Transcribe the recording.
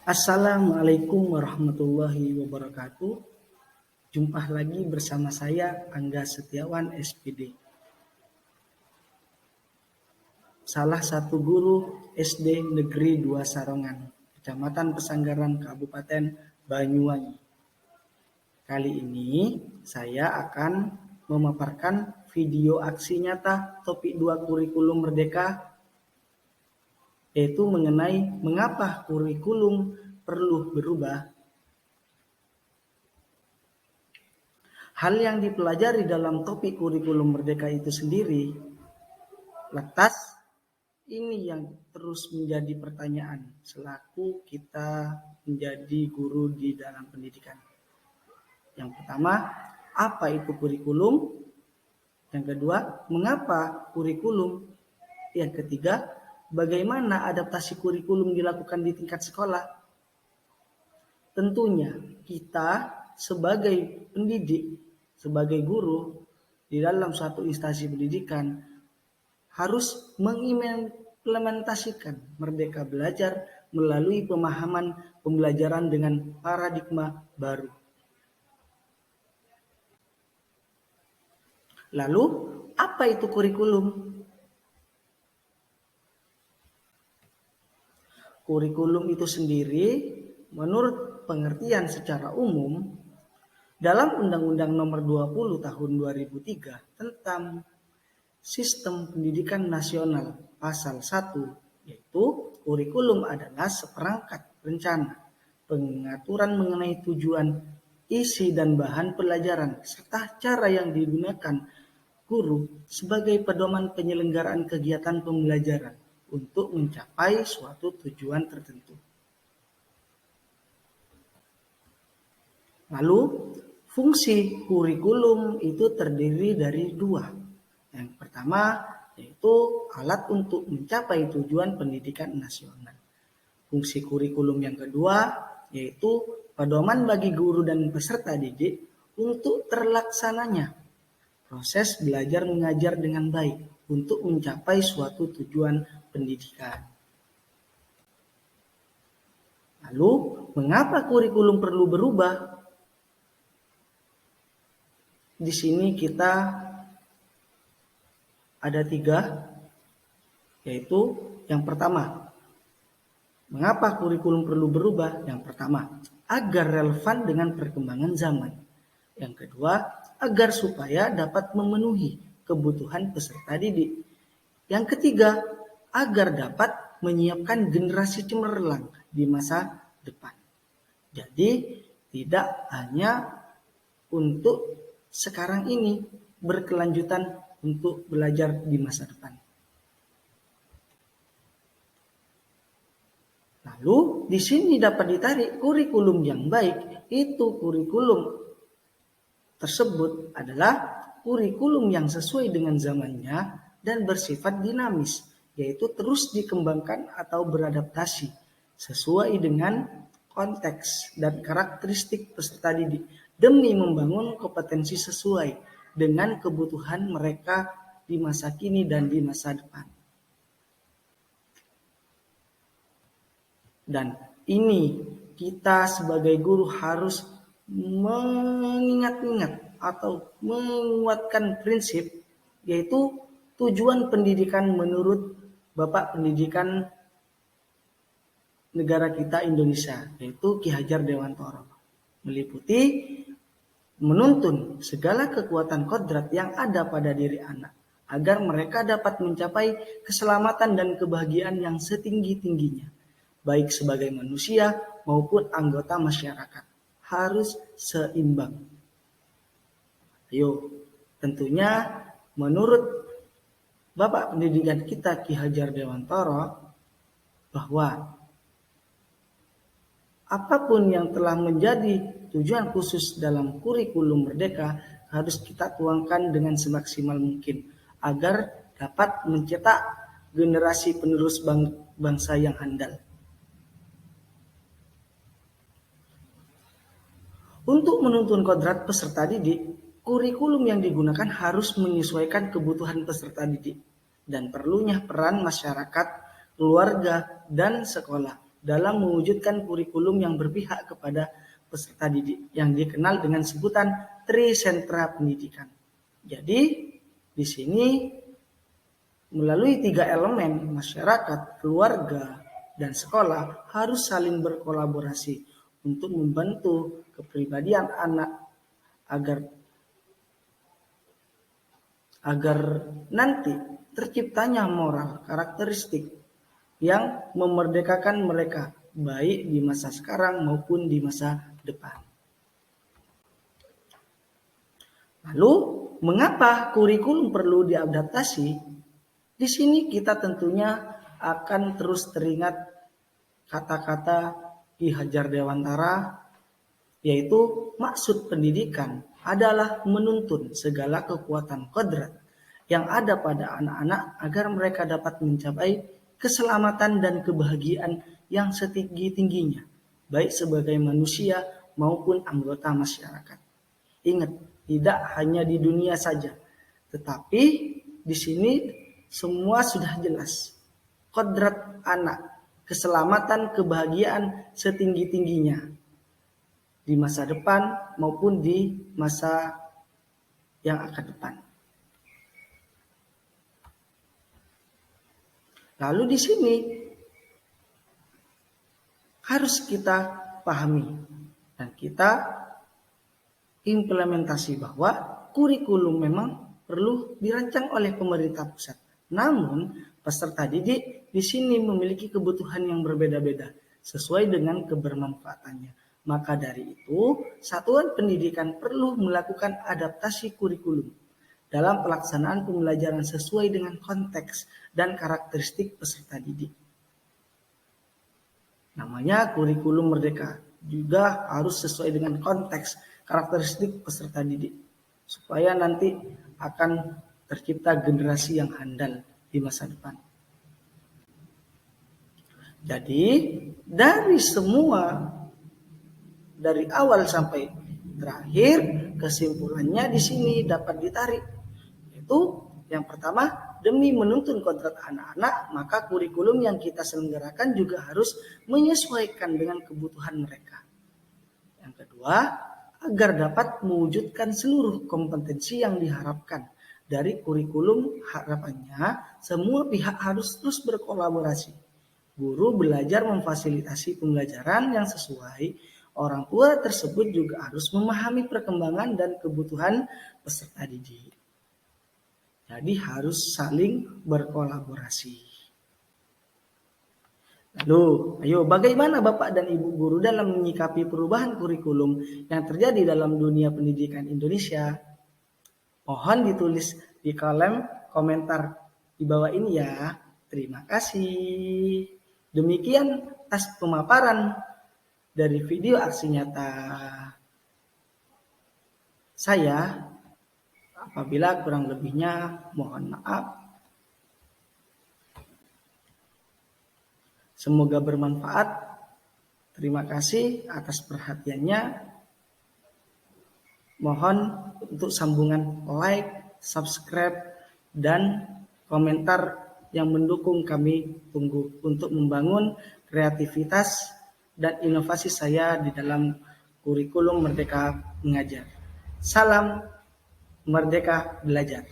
Assalamualaikum warahmatullahi wabarakatuh. Jumpa lagi bersama saya Angga Setiawan SPD. Salah satu guru SD Negeri 2 Sarongan, Kecamatan Pesanggaran, Kabupaten Banyuwangi. Kali ini saya akan memaparkan video aksi nyata topik 2 kurikulum merdeka, yaitu mengenai mengapa kurikulum perlu berubah. Hal yang dipelajari dalam topik kurikulum merdeka itu sendiri, lantas ini yang terus menjadi pertanyaan selaku kita menjadi guru di dalam pendidikan. Yang pertama, apa itu kurikulum? Yang kedua, mengapa kurikulum? Yang ketiga, bagaimana adaptasi kurikulum dilakukan di tingkat sekolah? Tentunya kita sebagai pendidik, sebagai guru di dalam suatu instansi pendidikan harus mengimplementasikan Merdeka Belajar melalui pemahaman pembelajaran dengan paradigma baru. Lalu, apa itu kurikulum? Kurikulum itu sendiri menurut pengertian secara umum dalam Undang-Undang Nomor 20 Tahun 2003 tentang Sistem Pendidikan Nasional Pasal 1, yaitu kurikulum adalah seperangkat rencana pengaturan mengenai tujuan, isi dan bahan pelajaran serta cara yang digunakan guru sebagai pedoman penyelenggaraan kegiatan pembelajaran untuk mencapai suatu tujuan tertentu. Lalu, fungsi kurikulum itu terdiri dari 2. Yang pertama yaitu alat untuk mencapai tujuan pendidikan nasional. Fungsi kurikulum yang kedua yaitu pedoman bagi guru dan peserta didik untuk terlaksananya proses belajar mengajar dengan baik untuk mencapai suatu tujuan pendidikan. Lalu, mengapa kurikulum perlu berubah? Di sini kita ada 3, yaitu yang pertama, mengapa kurikulum perlu berubah? Yang pertama, agar relevan dengan perkembangan zaman. Yang kedua, agar supaya dapat memenuhi kebutuhan peserta didik. Yang ketiga, agar dapat menyiapkan generasi cemerlang di masa depan. Jadi, tidak hanya untuk sekarang ini, berkelanjutan untuk belajar di masa depan. Lalu di sini dapat ditarik kurikulum yang baik, itu kurikulum tersebut adalah kurikulum yang sesuai dengan zamannya dan bersifat dinamis, yaitu terus dikembangkan atau beradaptasi sesuai dengan konteks dan karakteristik peserta didik demi membangun kompetensi sesuai dengan kebutuhan mereka di masa kini dan di masa depan. Dan ini kita sebagai guru harus mengingat-ingat atau menguatkan prinsip, yaitu tujuan pendidikan menurut Bapak Pendidikan negara kita Indonesia, yaitu Ki Hajar Dewantoro, meliputi menuntun segala kekuatan kodrat yang ada pada diri anak, agar mereka dapat mencapai keselamatan dan kebahagiaan yang setinggi-tingginya, baik sebagai manusia maupun anggota masyarakat, harus seimbang. Ayo, tentunya menurut Bapak Pendidikan kita Ki Hajar Dewantoro, bahwa apapun yang telah menjadi tujuan khusus dalam kurikulum merdeka harus kita tuangkan dengan semaksimal mungkin agar dapat mencetak generasi penerus bangsa yang handal. Untuk menuntun kodrat peserta didik, kurikulum yang digunakan harus menyesuaikan kebutuhan peserta didik dan perlunya peran masyarakat, keluarga, dan sekolah dalam mewujudkan kurikulum yang berpihak kepada peserta didik yang dikenal dengan sebutan Trisentra Pendidikan. Jadi di sini melalui 3 elemen masyarakat, keluarga, dan sekolah harus saling berkolaborasi untuk membantu kepribadian anak agar nanti terciptanya moral, karakteristik yang memerdekakan mereka baik di masa sekarang maupun di masa depan. Lalu, mengapa kurikulum perlu diadaptasi? Di sini kita tentunya akan terus teringat kata-kata Ki Hajar Dewantara, yaitu maksud pendidikan adalah menuntun segala kekuatan kodrat yang ada pada anak-anak agar mereka dapat mencapai keselamatan dan kebahagiaan yang setinggi-tingginya, baik sebagai manusia maupun anggota masyarakat. Ingat, tidak hanya di dunia saja, tetapi di sini semua sudah jelas. Kodrat anak, keselamatan, kebahagiaan setinggi-tingginya di masa depan maupun di masa yang akan depan. Lalu di sini harus kita pahami dan kita implementasi bahwa kurikulum memang perlu dirancang oleh pemerintah pusat. Namun peserta didik di sini memiliki kebutuhan yang berbeda-beda sesuai dengan kebermanfaatannya. Maka dari itu, satuan pendidikan perlu melakukan adaptasi kurikulum dalam pelaksanaan pembelajaran sesuai dengan konteks dan karakteristik peserta didik. Namanya kurikulum merdeka, juga harus sesuai dengan konteks karakteristik peserta didik, supaya nanti akan tercipta generasi yang handal di masa depan. Jadi, dari awal sampai terakhir, kesimpulannya di sini dapat ditarik. Yaitu yang pertama, demi menuntun kodrat anak-anak, maka kurikulum yang kita selenggarakan juga harus menyesuaikan dengan kebutuhan mereka. Yang kedua, agar dapat mewujudkan seluruh kompetensi yang diharapkan dari kurikulum, harapannya semua pihak harus terus berkolaborasi. Guru belajar memfasilitasi pembelajaran yang sesuai. Orang tua tersebut juga harus memahami perkembangan dan kebutuhan peserta didik. Jadi harus saling berkolaborasi. Lalu, ayo bagaimana Bapak dan Ibu guru dalam menyikapi perubahan kurikulum yang terjadi dalam dunia pendidikan Indonesia? Mohon ditulis di kolom komentar di bawah ini ya. Terima kasih. Demikian tas pemaparan dari video aksi nyata saya. Apabila kurang lebihnya mohon maaf. Semoga bermanfaat. Terima kasih atas perhatiannya. Mohon untuk sambungan like, subscribe, dan komentar yang mendukung kami tunggu untuk membangun kreativitas dan inovasi saya di dalam kurikulum Merdeka Mengajar. Salam Merdeka Belajar.